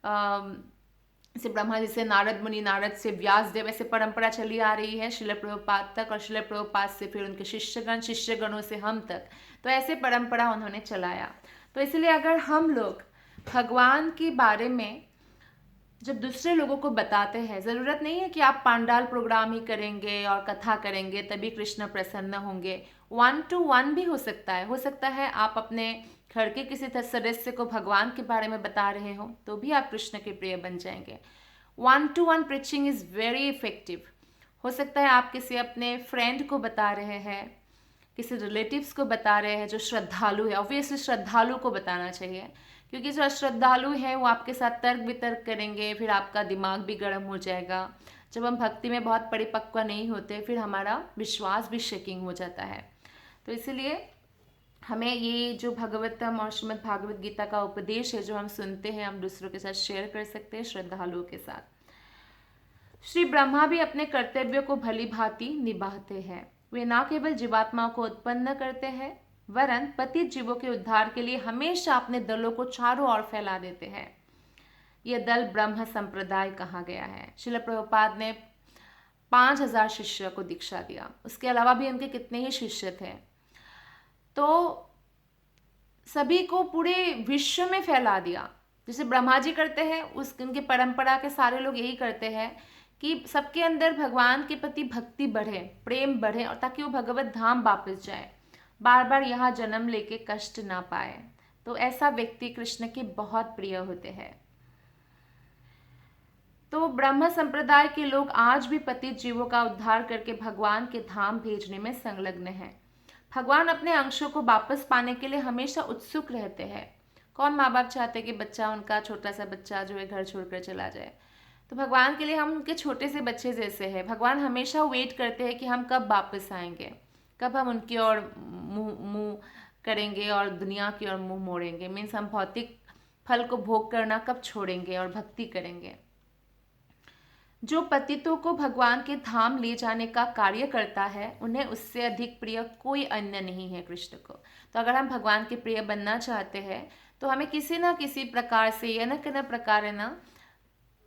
जैसे ब्रह्मा जी से नारद मुनि, नारद से व्यास देव, ऐसे परंपरा चली आ रही है श्रील प्रभुपाद तक, और श्रील प्रभुपाद से फिर उनके शिष्यगण, शिष्यगणों से हम तक। तो ऐसे परंपरा उन्होंने चलाया। तो इसलिए अगर हम लोग भगवान के बारे में जब दूसरे लोगों को बताते हैं, ज़रूरत नहीं है कि आप पांडाल प्रोग्राम ही करेंगे और कथा करेंगे तभी कृष्ण प्रसन्न होंगे। 1-to-1 भी हो सकता है आप अपने घर के किसी सदस्य को भगवान के बारे में बता रहे हो तो भी आप कृष्ण के प्रिय बन जाएंगे। 1-to-1 preaching is very effective. हो सकता है आप किसी अपने फ्रेंड को बता रहे हैं, किसी रिलेटिव्स को बता रहे हैं जो श्रद्धालु है। ऑब्वियसली श्रद्धालु को बताना चाहिए, क्योंकि जो अश्रद्धालु है वो आपके साथ तर्क वितर्क करेंगे, फिर आपका दिमाग भी गर्म हो जाएगा। जब हम भक्ति में बहुत परिपक्व नहीं होते, फिर हमारा विश्वास भी शेकिंग हो जाता है। तो इसलिए हमें ये जो भगवतम और श्रीमद् भागवत गीता का उपदेश है जो हम सुनते हैं, हम दूसरों के साथ शेयर कर सकते हैं, श्रद्धालुओं के साथ। श्री ब्रह्मा भी अपने कर्तव्यों को भली भांति निभाते हैं। वे न केवल जीवात्माओं को उत्पन्न करते हैं, वरन पतित जीवों के उद्धार के लिए हमेशा अपने दलों को चारों ओर फैला देते हैं। यह दल ब्रह्म संप्रदाय कहा गया है। श्रील प्रभुपाद ने 5000 शिष्यों को दीक्षा दिया, उसके अलावा भी उनके कितने ही शिष्य थे। तो सभी को पूरे विश्व में फैला दिया, जैसे ब्रह्मा जी करते हैं, उनके परंपरा के सारे लोग यही करते हैं कि सबके अंदर भगवान के प्रति भक्ति बढ़े, प्रेम बढ़े, और ताकि वो भगवत धाम वापस जाए, बार बार यहाँ जन्म लेके कष्ट ना पाए। तो ऐसा व्यक्ति कृष्ण के बहुत प्रिय होते हैं। तो ब्रह्म संप्रदाय के लोग आज भी पतित जीवों का उद्धार करके भगवान के धाम भेजने में संलग्न हैं। भगवान अपने अंशों को वापस पाने के लिए हमेशा उत्सुक रहते हैं। कौन माँ बाप चाहते हैं कि बच्चा, उनका छोटा सा बच्चा जो है घर छोड़कर चला जाए। तो भगवान के लिए हम उनके छोटे से बच्चे जैसे हैं। भगवान हमेशा वेट करते हैं कि हम कब वापस आएंगे, कब हम उनकी ओर मुंह मुंह करेंगे और दुनिया की ओर मुंह मोड़ेंगे। मीन्स हम भौतिक फल को भोग करना कब छोड़ेंगे और भक्ति करेंगे। जो पतितों को भगवान के धाम ले जाने का कार्य करता है, उन्हें उससे अधिक प्रिय कोई अन्य नहीं है कृष्ण को। तो अगर हम भगवान के प्रिय बनना चाहते हैं तो हमें किसी ना किसी प्रकार से या न किसी प्रकार है ना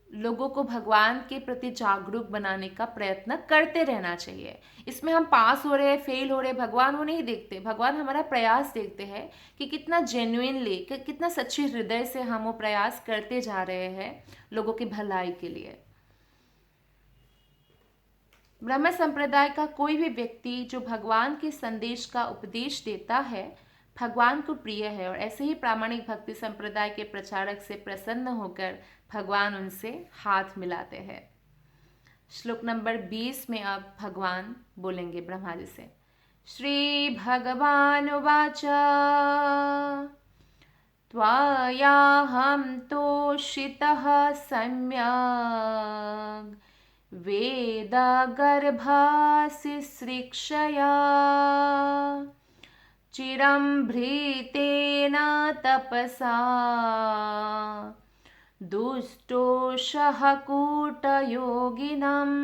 लोगों को भगवान के प्रति जागरूक बनाने का प्रयत्न करते रहना चाहिए। इसमें हम पास हो रहे हैं, फेल हो रहे, भगवान वो नहीं देखते। भगवान हमारा प्रयास देखते हैं कि कितना जेन्युइनली, कितना सच्चे हृदय से हम वो प्रयास करते जा रहे हैं लोगों की भलाई के लिए। ब्रह्म संप्रदाय का कोई भी व्यक्ति जो भगवान के संदेश का उपदेश देता है भगवान को प्रिय है, और ऐसे ही प्रामाणिक भक्ति संप्रदाय के प्रचारक से प्रसन्न होकर भगवान उनसे हाथ मिलाते हैं। श्लोक नंबर 20 में अब भगवान बोलेंगे ब्रह्मा जी से। श्री भगवान उवाच त्वयाहं तोषितः सम्यग् वेदगर्भासि सृक्षया चिरं भृतेन तपसा दुष्टोषः कूटयोगिनम्।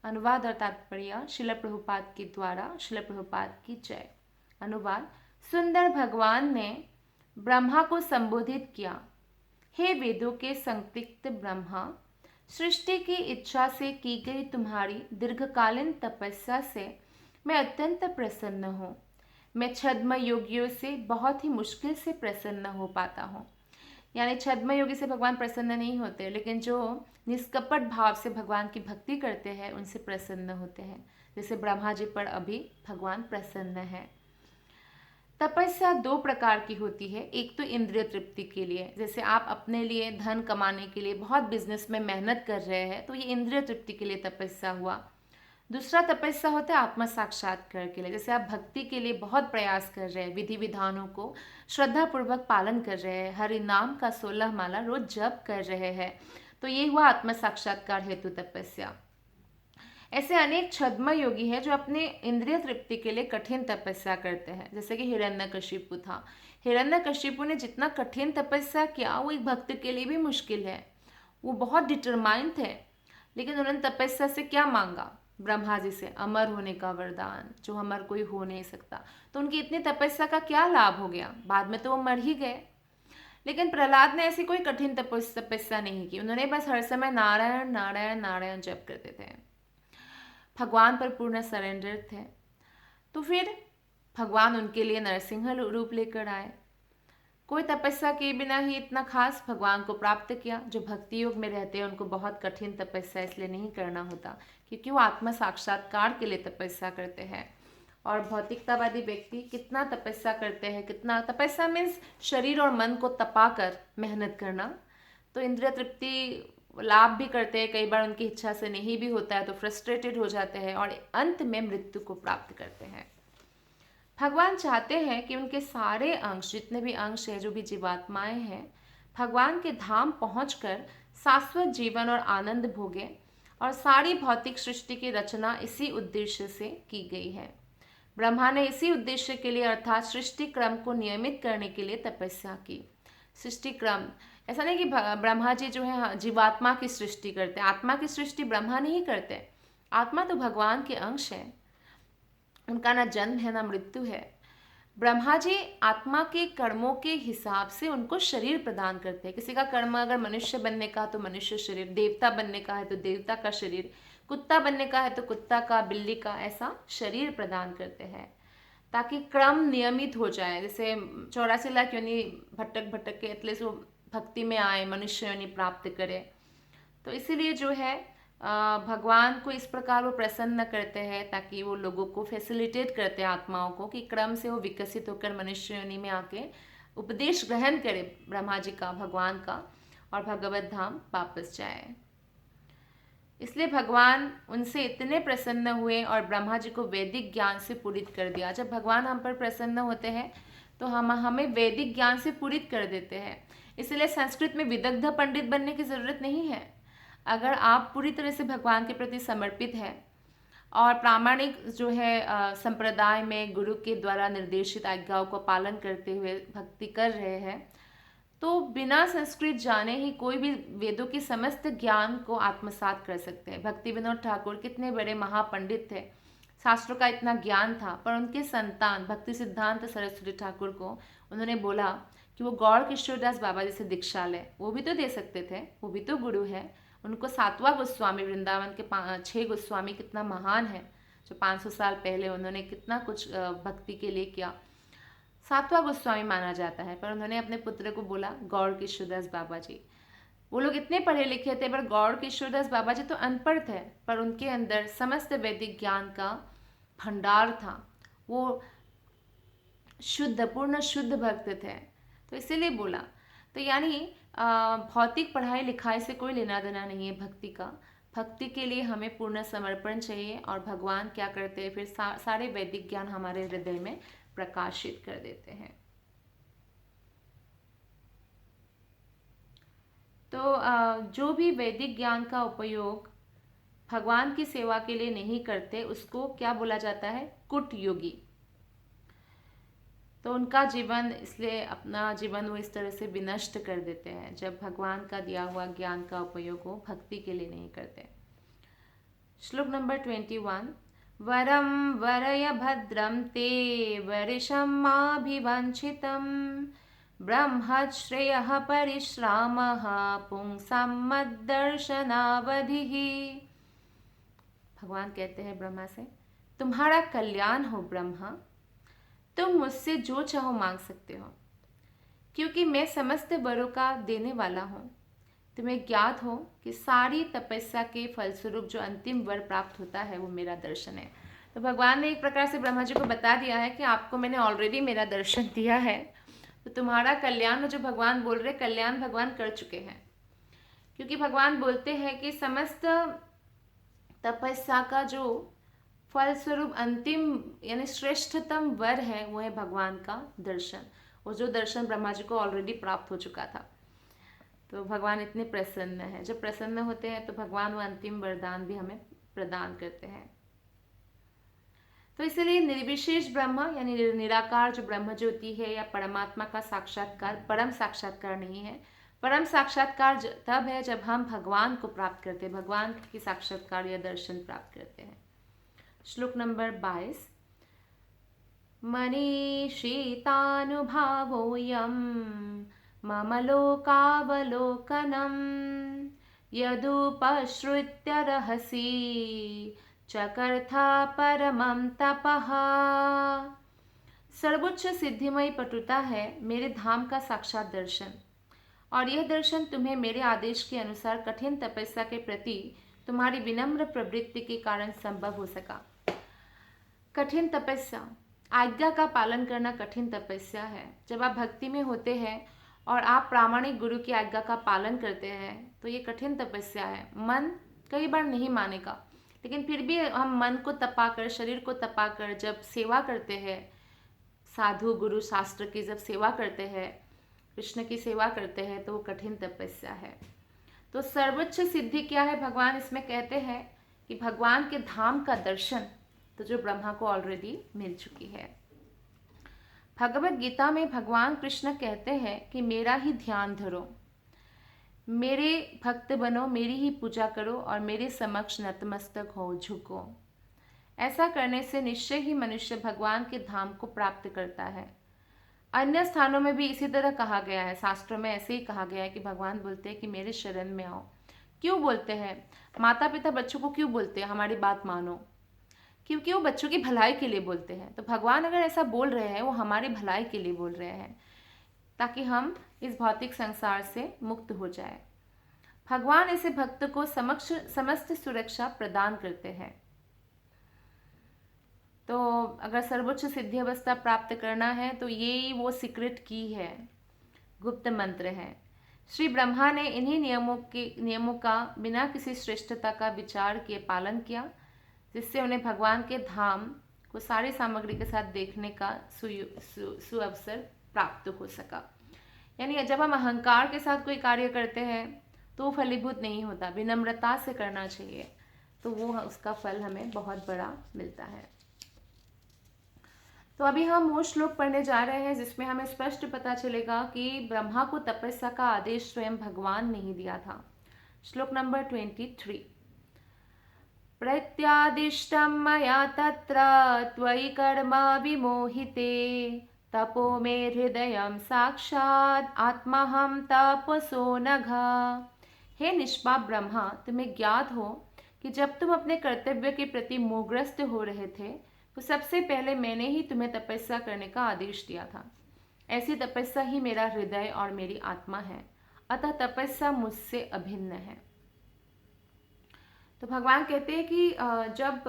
अनुवाद और तात्पर्य श्रील प्रभुपाद के द्वारा, श्रील प्रभुपाद की जय। अनुवाद। सुंदर भगवान ने ब्रह्मा को संबोधित किया। हे वेदों के संतृप्त ब्रह्मा, सृष्टि की इच्छा से की गई तुम्हारी दीर्घकालीन तपस्या से मैं अत्यंत प्रसन्न हूँ। मैं छद्म योगियों से बहुत ही मुश्किल से प्रसन्न हो पाता हूँ। यानी छद्म योगी से भगवान प्रसन्न नहीं होते, लेकिन जो निष्कपट भाव से भगवान की भक्ति करते हैं उनसे प्रसन्न होते हैं। जैसे ब्रह्मा जी पर अभी भगवान प्रसन्न है। तपस्या दो प्रकार की होती है। एक तो इंद्रिय तृप्ति के लिए, जैसे आप अपने लिए धन कमाने के लिए बहुत बिजनेस में मेहनत कर रहे हैं तो ये इंद्रिय तृप्ति के लिए तपस्या हुआ। दूसरा तपस्या होता है आत्म साक्षात्कार के लिए, जैसे आप भक्ति के लिए बहुत प्रयास कर रहे हैं, विधि विधानों को श्रद्धापूर्वक पालन कर रहे हैं, हरि नाम का 16 माला रोज जप कर रहे हैं, तो ये हुआ आत्म साक्षात्कार हेतु तपस्या। ऐसे अनेक छद्म योगी हैं जो अपने इंद्रिय तृप्ति के लिए कठिन तपस्या करते हैं, जैसे कि हिरण्यकशिपु था। हिरण्यकशिपु ने जितना कठिन तपस्या किया वो एक भक्त के लिए भी मुश्किल है। वो बहुत डिटरमाइन थे, लेकिन उन्होंने तपस्या से क्या मांगा? ब्रह्मा जी से अमर होने का वरदान, जो अमर कोई हो नहीं सकता। तो उनकी इतनी तपस्या का क्या लाभ हो गया? बाद में तो वो मर ही गए। लेकिन प्रहलाद ने ऐसी कोई कठिन तपस्या नहीं की। उन्होंने बस हर समय नारायण नारायण नारायण जप करते थे, भगवान पर पूर्ण सरेंडर थे। तो फिर भगवान उनके लिए नरसिंह रूप लेकर आए। कोई तपस्या के बिना ही इतना खास भगवान को प्राप्त किया। जो भक्ति योग में रहते हैं उनको बहुत कठिन तपस्या इसलिए नहीं करना होता, क्योंकि वो आत्म साक्षात्कार के लिए तपस्या करते हैं। और भौतिकतावादी व्यक्ति कितना तपस्या करते हैं, कितना तपस्या मीन्स शरीर और मन को तपाकर मेहनत करना। तो इंद्रिय तृप्ति लाभ भी करते हैं, कई बार उनकी इच्छा से नहीं भी होता है तो फ्रस्ट्रेटेड हो जाते हैं और अंत में मृत्यु को प्राप्त करते हैं। भगवान चाहते हैं कि उनके सारे अंश, जितने भी अंश हैं, जो भी जीवात्माएं हैं, भगवान के धाम पहुंचकर शाश्वत जीवन और आनंद भोगें। और सारी भौतिक सृष्टि की रचना इसी उद्देश्य से की गई है। ब्रह्मा ने इसी उद्देश्य के लिए अर्थात सृष्टि क्रम को नियमित करने के लिए तपस्या की। सृष्टि क्रम, ऐसा नहीं कि ब्रह्मा जी जो है जीवात्मा की सृष्टि करते हैं। आत्मा की सृष्टि ब्रह्मा नहीं करते। आत्मा तो भगवान के अंश है, उनका ना जन्म है ना मृत्यु है। ब्रह्मा जी आत्मा के कर्मों के हिसाब से उनको शरीर प्रदान करते हैं। किसी का कर्म अगर मनुष्य बनने का तो मनुष्य शरीर, देवता बनने का है तो देवता का शरीर, कुत्ता बनने का है तो कुत्ता का, बिल्ली का, ऐसा शरीर प्रदान करते हैं ताकि क्रम नियमित हो जाए। जैसे 84 लाख योनि भटक भटक के एटलीस्ट वो भक्ति में आए, मनुष्य योनि प्राप्त करे। तो इसीलिए जो है भगवान को इस प्रकार वो प्रसन्न करते हैं ताकि वो लोगों को फैसिलिटेट करते हैं, आत्माओं को, कि क्रम से वो विकसित होकर मनुष्य योनि में आके उपदेश ग्रहण करे ब्रह्मा जी का, भगवान का, और भगवत धाम वापस जाए। इसलिए भगवान उनसे इतने प्रसन्न हुए और ब्रह्मा जी को वैदिक ज्ञान से पूरित कर दिया। जब भगवान हम पर प्रसन्न होते हैं तो हम हमें वैदिक ज्ञान से पूरित कर देते हैं। इसलिए संस्कृत में विदग्ध पंडित बनने की ज़रूरत नहीं है। अगर आप पूरी तरह से भगवान के प्रति समर्पित हैं और प्रामाणिक जो है संप्रदाय में गुरु के द्वारा निर्देशित आज्ञाओं को पालन करते हुए भक्ति कर रहे हैं, तो बिना संस्कृत जाने ही कोई भी वेदों की समस्त ज्ञान को आत्मसात कर सकते हैं। भक्ति विनोद ठाकुर कितने बड़े महापंडित थे, शास्त्रों का इतना ज्ञान था, पर उनके संतान भक्ति सिद्धांत सरस्वती ठाकुर को उन्होंने बोला कि वो गौड़ किशोरदास बाबा जी से दीक्षा ले। वो भी तो दे सकते थे, वो भी तो गुरु है। उनको सातवां गोस्वामी, वृंदावन के 6 गोस्वामी कितना महान है, जो 500 साल पहले उन्होंने कितना कुछ भक्ति के लिए किया, सातवां गोस्वामी माना जाता है। पर उन्होंने अपने पुत्र को बोला गौड़ किशोरदास बाबा जी। वो लोग इतने पढ़े लिखे थे, पर गौड़ किशोरदास बाबा जी तो अनपढ़ थे, पर उनके अंदर समस्त वैदिक ज्ञान का भंडार था। वो शुद्ध, पूर्ण शुद्ध भक्त थे, तो इसीलिए बोला। तो यानी भौतिक पढ़ाई लिखाई से कोई लेना देना नहीं है भक्ति का। भक्ति के लिए हमें पूर्ण समर्पण चाहिए, और भगवान क्या करते हैं फिर सारे वैदिक ज्ञान हमारे हृदय में प्रकाशित कर देते हैं। तो जो भी वैदिक ज्ञान का उपयोग भगवान की सेवा के लिए नहीं करते, उसको क्या बोला जाता है? कुट योगी। तो उनका जीवन, इसलिए अपना जीवन वो इस तरह से विनष्ट कर देते हैं जब भगवान का दिया हुआ ज्ञान का उपयोग वो भक्ति के लिए नहीं करते। श्लोक नंबर 21। वरम वरय भद्रम ते वरिशम माभिवंचितम ब्रह्मश्रेयः परिश्रामः पुंसां मद्दर्शनावधिः। भगवान कहते हैं ब्रह्मा से, तुम्हारा कल्याण हो ब्रह्मा, तुम मुझसे जो चाहो मांग सकते हो, क्योंकि मैं समस्त वरों का देने वाला हूँ। तुम्हें ज्ञात हो कि सारी तपस्या के फलस्वरूप जो अंतिम वर प्राप्त होता है वो मेरा दर्शन है। तो भगवान ने एक प्रकार से ब्रह्मा जी को बता दिया है कि आपको मैंने ऑलरेडी मेरा दर्शन दिया है, तो तुम्हारा कल्याण, जो भगवान बोल रहे कल्याण भगवान कर चुके हैं। क्योंकि भगवान बोलते हैं कि समस्त तपस्या का जो फलस्वरूप अंतिम यानी श्रेष्ठतम वर है वो है भगवान का दर्शन। वो जो दर्शन ब्रह्मा जी को ऑलरेडी प्राप्त हो चुका था। तो भगवान इतने प्रसन्न है, जब प्रसन्न होते हैं तो भगवान वो अंतिम वरदान भी हमें प्रदान करते हैं। तो इसलिए निर्विशेष ब्रह्म यानी निराकार जो ब्रह्म ज्योति है या परमात्मा का साक्षात्कार परम साक्षात्कार नहीं है। परम साक्षात्कार तब है जब हम भगवान को प्राप्त करते हैं, भगवान की साक्षात्कार या दर्शन प्राप्त करते हैं। श्लोक नंबर 22। मनीषितानुभावोऽयं मम लोकावलोकनं यदुपश्रुत्य रहसि चकर्था परमं तपः। सर्वोच्च सिद्धिमयी पटुता है मेरे धाम का साक्षात दर्शन, और यह दर्शन तुम्हें मेरे आदेश के अनुसार कठिन तपस्या के प्रति तुम्हारी विनम्र प्रवृत्ति के कारण संभव हो सका। कठिन तपस्या, आज्ञा का पालन करना कठिन तपस्या है। जब आप भक्ति में होते हैं और आप प्रामाणिक गुरु की आज्ञा का पालन करते हैं तो ये कठिन तपस्या है। मन कई बार नहीं मानेगा, लेकिन फिर भी हम मन को तपाकर, शरीर को तपाकर जब सेवा करते हैं, साधु गुरु शास्त्र की जब सेवा करते हैं, कृष्ण की सेवा करते हैं, तो वो कठिन तपस्या है। तो सर्वोच्च सिद्धि क्या है? भगवान इसमें कहते हैं कि भगवान के धाम का दर्शन, तो जो ब्रह्मा को ऑलरेडी मिल चुकी है। भगवत गीता में भगवान कृष्ण कहते हैं कि मेरा ही ध्यान धरो, मेरे भक्त बनो, मेरी ही पूजा करो और मेरे समक्ष नतमस्तक हो, झुको। ऐसा करने से निश्चय ही मनुष्य भगवान के धाम को प्राप्त करता है। अन्य स्थानों में भी इसी तरह कहा गया है, शास्त्रों में ऐसे ही कहा गया है कि भगवान बोलते हैं कि मेरे शरण में आओ। क्यों बोलते हैं? माता पिता बच्चों को क्यों बोलते हैं हमारी बात मानो? क्योंकि वो बच्चों की भलाई के लिए बोलते हैं। तो भगवान अगर ऐसा बोल रहे हैं, वो हमारी भलाई के लिए बोल रहे हैं, ताकि हम इस भौतिक संसार से मुक्त हो जाए। भगवान ऐसे भक्त को समस्त सुरक्षा प्रदान करते हैं। तो अगर सर्वोच्च सिद्धि अवस्था प्राप्त करना है तो ये वो सीक्रेट की है, गुप्त मंत्र है, श्री ब्रह्मा ने इन्हीं नियमों का बिना किसी श्रेष्ठता का विचार किए पालन किया, जिससे उन्हें भगवान के धाम को सारी सामग्री के साथ देखने का सुअवसर प्राप्त हो सका। यानी जब हम अहंकार के साथ कोई कार्य करते हैं तो वो फलीभूत नहीं होता, विनम्रता से करना चाहिए, तो वो उसका फल हमें बहुत बड़ा मिलता है। तो अभी हम वो श्लोक पढ़ने जा रहे हैं जिसमें हमें स्पष्ट पता चलेगा कि ब्रह्मा को तपस्या का आदेश स्वयं भगवान ने ही दिया था। श्लोक नंबर 23। प्रत्यादिष्टं मया तत्र त्वयि कर्म विमोहिते तपो मे हृदयं साक्षात् आत्माहं तपसो नघा। हे निष्पाप ब्रह्मा, तुम्हें ज्ञात हो कि जब तुम अपने कर्तव्य के प्रति मोहग्रस्त हो रहे थे तो सबसे पहले मैंने ही तुम्हें तपस्या करने का आदेश दिया था। ऐसी तपस्या ही मेरा हृदय और मेरी आत्मा है, अतः तपस्या मुझसे अभिन्न है। तो भगवान कहते हैं कि जब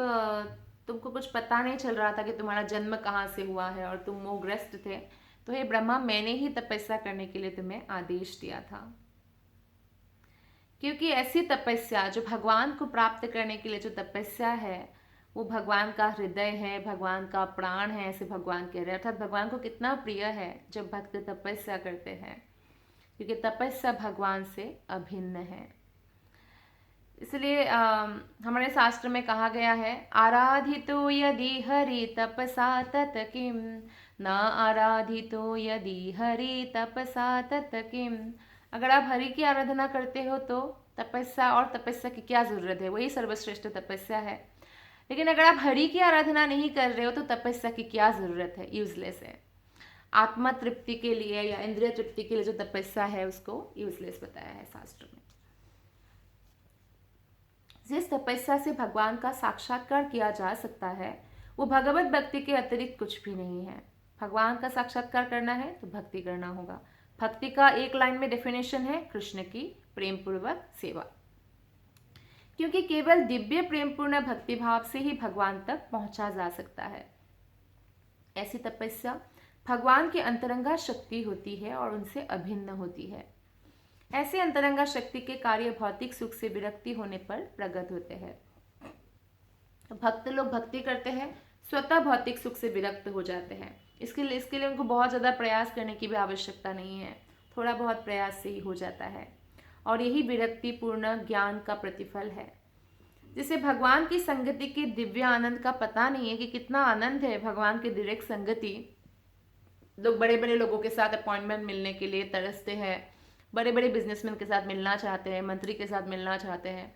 तुमको कुछ पता नहीं चल रहा था कि तुम्हारा जन्म कहाँ से हुआ है और तुम मोहग्रस्त थे, तो हे ब्रह्मा, मैंने ही तपस्या करने के लिए तुम्हें आदेश दिया था। क्योंकि ऐसी तपस्या जो भगवान को प्राप्त करने के लिए जो तपस्या है वो भगवान का हृदय है, भगवान का प्राण है, ऐसे भगवान कह रहे हैं। अर्थात भगवान को कितना प्रिय है जब भक्त तपस्या करते हैं, क्योंकि तपस्या भगवान से अभिन्न है। इसलिए हमारे शास्त्र में कहा गया है, आराधितो यदि हरि तपसा तत किम, न आराधितो यदि हरि तपसा तत किम। अगर आप हरि की आराधना करते हो तो तपस्या, और तपस्या की क्या जरूरत है, वही सर्वश्रेष्ठ तपस्या है। लेकिन अगर आप हरि की आराधना नहीं कर रहे हो तो तपस्या की क्या जरूरत है, यूजलेस है। आत्मा तृप्ति के लिए या इंद्रिय तृप्ति के लिए जो तपस्या है उसको यूजलेस बताया है शास्त्र में। जिस तपस्या से भगवान का साक्षात्कार किया जा सकता है वो भगवत भक्ति के अतिरिक्त कुछ भी नहीं है। भगवान का साक्षात्कार करना है तो भक्ति करना होगा। भक्ति का एक लाइन में डेफिनेशन है, कृष्ण की प्रेम पूर्वक सेवा। क्योंकि केवल दिव्य प्रेमपूर्ण भक्ति भाव से ही भगवान तक पहुंचा जा सकता है। ऐसी तपस्या भगवान की अंतरंगा शक्ति होती है और उनसे अभिन्न होती है। ऐसे अंतरंगा शक्ति के कार्य भौतिक सुख से विरक्ति होने पर प्रकट होते हैं। भक्त लोग भक्ति करते हैं, स्वतः भौतिक सुख से विरक्त हो जाते हैं। इसके लिए उनको बहुत ज़्यादा प्रयास करने की भी आवश्यकता नहीं है, थोड़ा बहुत प्रयास से ही हो जाता है। और यही विरक्ति पूर्ण ज्ञान का प्रतिफल है। जिसे भगवान की संगति के दिव्य आनंद का पता नहीं है कि कितना आनंद है भगवान की डायरेक्ट संगति। लोग बड़े बड़े लोगों के साथ अपॉइंटमेंट मिलने के लिए तरसते हैं, बड़े बड़े बिजनेसमैन के साथ मिलना चाहते हैं, मंत्री के साथ मिलना चाहते हैं,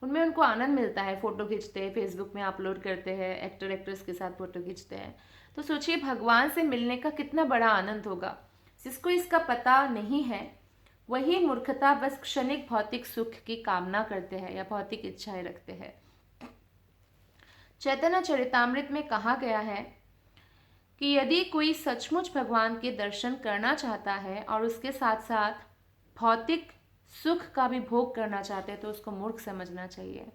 उनमें उनको आनंद मिलता है। फ़ोटो खींचते हैं, फेसबुक में अपलोड करते हैं, एक्टर एक्ट्रेस के साथ फ़ोटो खींचते हैं। तो सोचिए भगवान से मिलने का कितना बड़ा आनंद होगा। जिसको इसका पता नहीं है वही मूर्खता बस क्षणिक भौतिक सुख की कामना करते हैं या भौतिक इच्छाएं रखते हैं। चैतन्य चरितामृत में कहा गया है कि यदि कोई सचमुच भगवान के दर्शन करना चाहता है और उसके साथ साथ भौतिक सुख का भी भोग करना चाहते हैं तो उसको मूर्ख समझना चाहिए।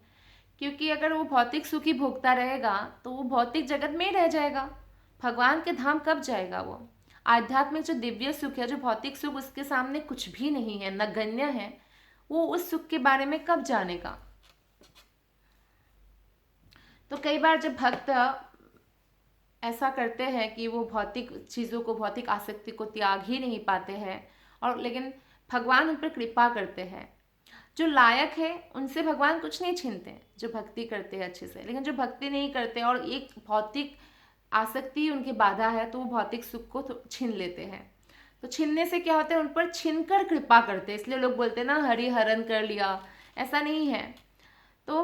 क्योंकि अगर वो भौतिक सुख ही भोगता रहेगा तो वो भौतिक जगत में ही रह जाएगा। भगवान के धाम कब जाएगा वो? आध्यात्मिक जो दिव्य सुख है, जो भौतिक सुख उसके सामने कुछ भी नहीं है, नगण्य है, वो उस सुख के बारे में कब जानेगा? तो कई बार जब भक्त ऐसा करते हैं कि वो भौतिक चीज़ों को, भौतिक आसक्ति को त्याग ही नहीं पाते हैं, और लेकिन भगवान उन पर कृपा करते हैं। जो लायक है उनसे भगवान कुछ नहीं छीनते, जो भक्ति करते हैं अच्छे से। लेकिन जो भक्ति नहीं करते और एक भौतिक आसक्ति उनकी बाधा है तो वो भौतिक सुख को छीन लेते हैं। तो छीनने से क्या होता है, उन पर छीनकर कृपा करते हैं। इसलिए लोग बोलते हैं ना, हरि हरण कर लिया। ऐसा नहीं है। तो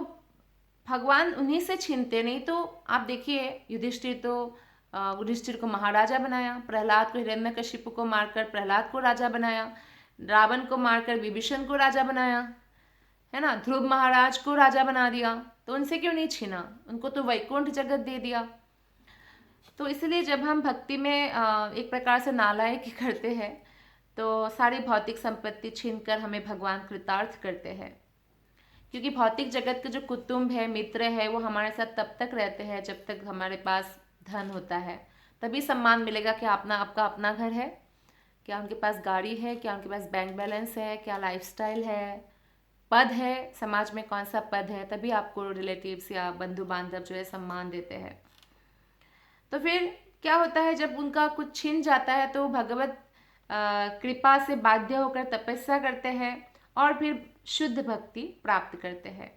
भगवान उन्हीं से छीनते नहीं। तो आप देखिए, युधिष्ठिर को महाराजा बनाया, प्रहलाद को हिरण्यकशिपु को मारकर प्रहलाद को राजा बनाया, रावण को मारकर विभीषण को राजा बनाया, है ना, ध्रुव महाराज को राजा बना दिया। तो उनसे क्यों नहीं छीना? उनको तो वैकुंठ जगत दे दिया। तो इसलिए जब हम भक्ति में एक प्रकार से नालायकी करते हैं तो सारी भौतिक संपत्ति छीनकर हमें भगवान कृतार्थ करते हैं। क्योंकि भौतिक जगत के जो कुटुंब है, मित्र है, वो हमारे साथ तब तक रहते हैं जब तक हमारे पास धन होता है। तभी सम्मान मिलेगा कि आपका अपना घर है, क्या उनके पास गाड़ी है, क्या उनके पास बैंक बैलेंस है, क्या लाइफस्टाइल है, पद है, समाज में कौन सा पद है, तभी आपको रिलेटिव्स या बंधु बांधव जो है सम्मान देते हैं। तो फिर क्या होता है, जब उनका कुछ छिन जाता है तो भगवत कृपा से बाध्य होकर तपस्या करते हैं और फिर शुद्ध भक्ति प्राप्त करते हैं।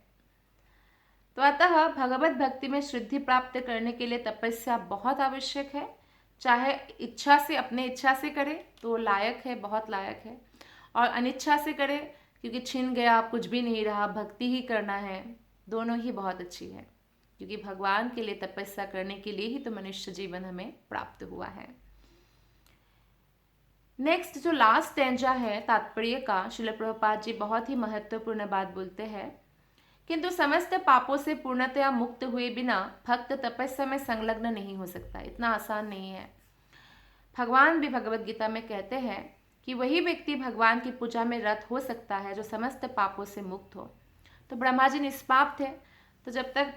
तो अतः भगवत भक्ति में शुद्धि प्राप्त करने के लिए तपस्या बहुत आवश्यक है। चाहे इच्छा से, अपने इच्छा से करे तो लायक है, बहुत लायक है, और अनिच्छा से करे क्योंकि छिन गया, आप कुछ भी नहीं रहा, भक्ति ही करना है, दोनों ही बहुत अच्छी है। क्योंकि भगवान के लिए तपस्या करने के लिए ही तो मनुष्य जीवन हमें प्राप्त हुआ है। नेक्स्ट जो लास्ट स्टैंजा है तात्पर्य का, श्रील प्रभुपाद जी बहुत ही महत्वपूर्ण बात बोलते हैं। किंतु समस्त पापों से पूर्णतया मुक्त हुए बिना भक्त तपस्या में संलग्न नहीं हो सकता। इतना आसान नहीं है। भगवान भी भगवत गीता में कहते हैं कि वही व्यक्ति भगवान की पूजा में रत हो सकता है जो समस्त पापों से मुक्त हो। तो ब्रह्मा जी निष्पाप थे, तो जब तक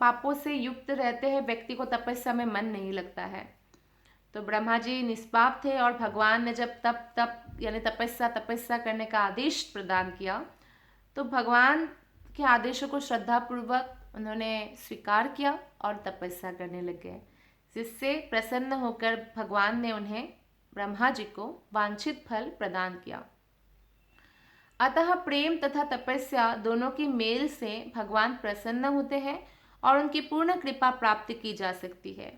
पापों से युक्त रहते हैं व्यक्ति को तपस्या में मन नहीं लगता है। तो ब्रह्मा जी निष्पाप थे और भगवान ने जब तप यानी तपस्या करने का आदेश प्रदान किया, तो भगवान के आदेशों को श्रद्धापूर्वक उन्होंने स्वीकार किया और तपस्या करने लग गए, जिससे प्रसन्न होकर भगवान ने उन्हें, ब्रह्मा जी को, वांछित फल प्रदान किया। अतः प्रेम तथा तपस्या दोनों की मेल से भगवान प्रसन्न होते हैं और उनकी पूर्ण कृपा प्राप्त की जा सकती है,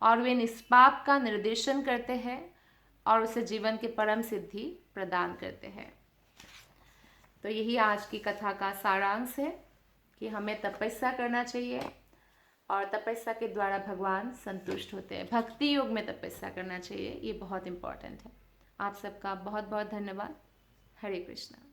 और वे निष्पाप का निर्देशन करते हैं और उसे जीवन के परम सिद्धि प्रदान करते हैं। तो यही आज की कथा का सारांश है कि हमें तपस्या करना चाहिए और तपस्या के द्वारा भगवान संतुष्ट होते हैं। भक्ति योग में तपस्या करना चाहिए, ये बहुत इम्पोर्टेंट है। आप सबका बहुत बहुत धन्यवाद। हरे कृष्णा।